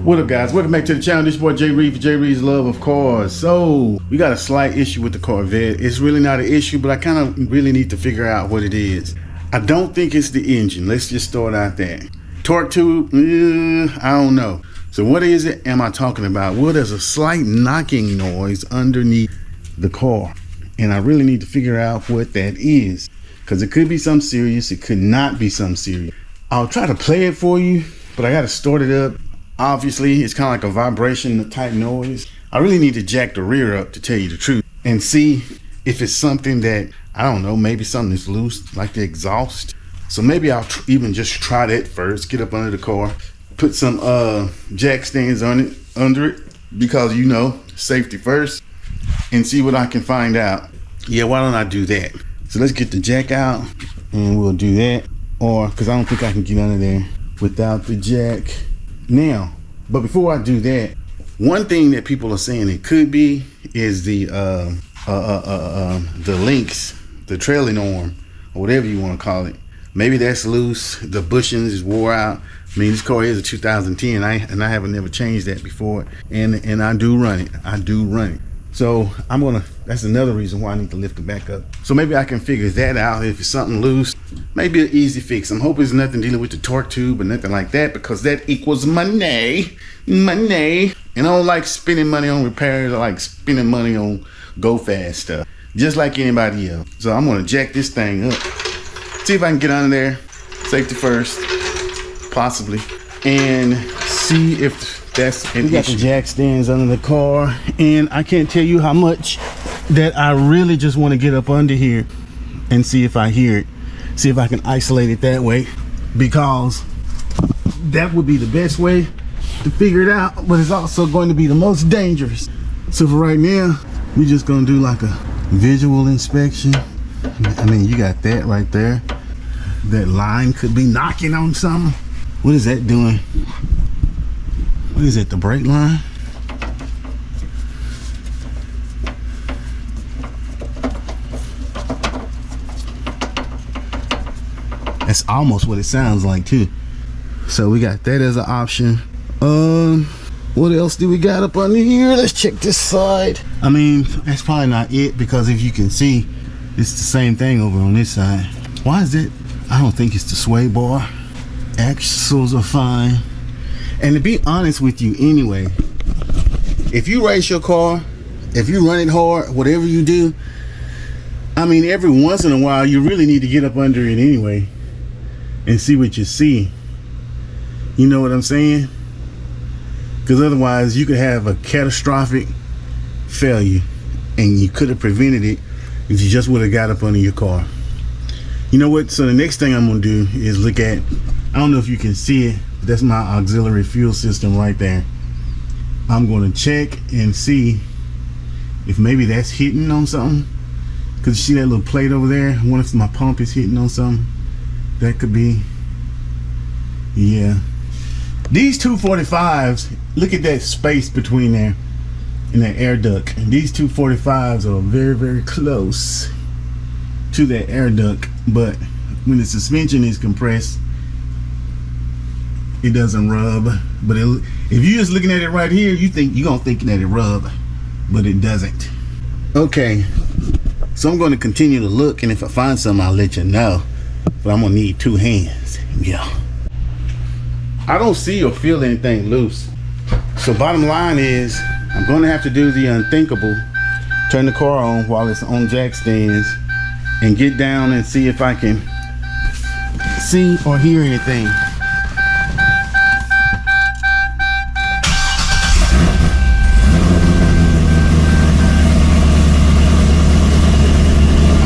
What up, guys? Welcome back to the channel. This boy J Reed for J Reed's Love of Cars. So we got a slight issue with the Corvette. It's really not an issue, but I kind of really need to figure out what it is. I don't think it's the engine. Let's just start out there. Torque tube, I don't know. So what is it am I talking about? Well, there's a slight knocking noise underneath the car, and I really need to figure out what that is, because it could be something serious. It could not be something serious. I'll try to play it for you, but I got to start it up. Obviously, it's kind of like a vibration type noise. I really need to jack the rear up, to tell you the truth, and see if it's something that, I don't know, maybe something that's loose, like the exhaust. So maybe I'll even just try that first, get up under the car, put some jack stands on it, under it, because you know, safety first, and see what I can find out. Yeah, why don't I do that? So let's get the jack out, and we'll do that. Or, because I don't think I can get under there without the jack. Now, but before I do that, one thing that people are saying it could be is the links, the trailing arm, or whatever you want to call it. Maybe that's loose. The bushings is wore out. I mean, this car is a 2010, and I haven't never changed that before, and I do run it. I do run it. So that's another reason why I need to lift it back up. So maybe I can figure that out. If it's something loose, maybe an easy fix. I'm hoping it's nothing dealing with the torque tube or nothing like that, because that equals money. Money. And I don't like spending money on repairs. I like spending money on go fast stuff, just like anybody else. So I'm gonna jack this thing up, see if I can get under there, safety first, possibly, and see if that's an issue. We got the jack stands under the car, and I can't tell you how much that I really just want to get up under here and see if I hear it, see if I can isolate it that way, because that would be the best way to figure it out, but it's also going to be the most dangerous. So for right now, we're just gonna do like a visual inspection. I mean, you got that right there. That line could be knocking on something. What is that doing? What is it, the brake line? That's almost what it sounds like too. So we got that as an option. What else do we got up under here? Let's check this side. I mean, that's probably not it, because if you can see, it's the same thing over on this side. Why is it? I don't think it's the sway bar. Axles are fine. And to be honest with you anyway, if you race your car, if you run it hard, whatever you do, I mean, every once in a while, you really need to get up under it anyway and see what you see. You know what I'm saying? Because otherwise, you could have a catastrophic failure, and you could have prevented it if you just would have got up under your car. You know what? So the next thing I'm going to do is look at, I don't know if you can see it, but that's my auxiliary fuel system right there. I'm going to check and see if maybe that's hitting on something. Because you see that little plate over there? I wonder if my pump is hitting on something. That could be, yeah. These 245s, look at that space between there and that air duct. And these 245s are very, very close to that air duct, but when the suspension is compressed, it doesn't rub. But if you're just looking at it right here, you're gonna think that it rub, but it doesn't. Okay, so I'm going to continue to look, and if I find something, I'll let you know. But I'm gonna need two hands. Yeah, I don't see or feel anything loose. So bottom line is, I'm gonna have to do the unthinkable, turn the car on while it's on jack stands, and get down and see if I can see or hear anything.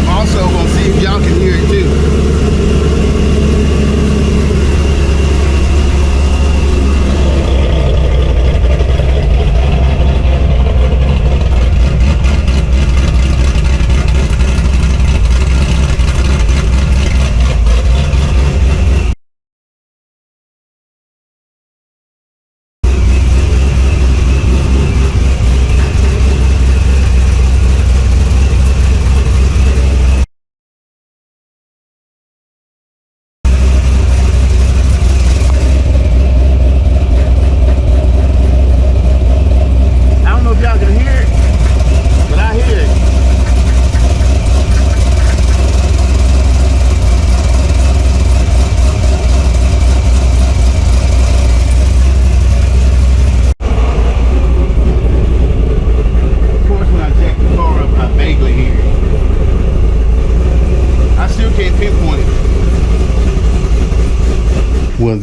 I'm also gonna see if y'all can hear it too.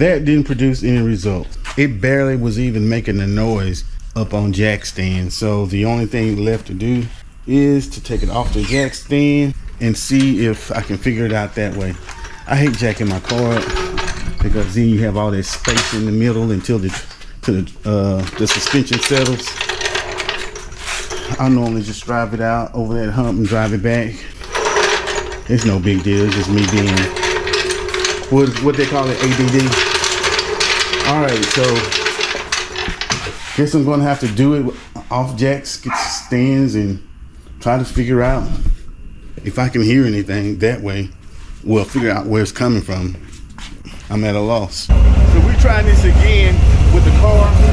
that didn't produce any results. It barely was even making a noise up on jack stand. So the only thing left to do is to take it off the jack stand and see if I can figure it out that way. I hate jacking my car up because then you have all that space in the middle until the suspension settles. I normally just drive it out over that hump and drive it back. It's no big deal. It's just me being what they call it, ADD. All right, so guess I'm gonna have to do it off jacks, get stands, and try to figure out if I can hear anything that way. Well, figure out where it's coming from. I'm at a loss. So we're trying this again with the car.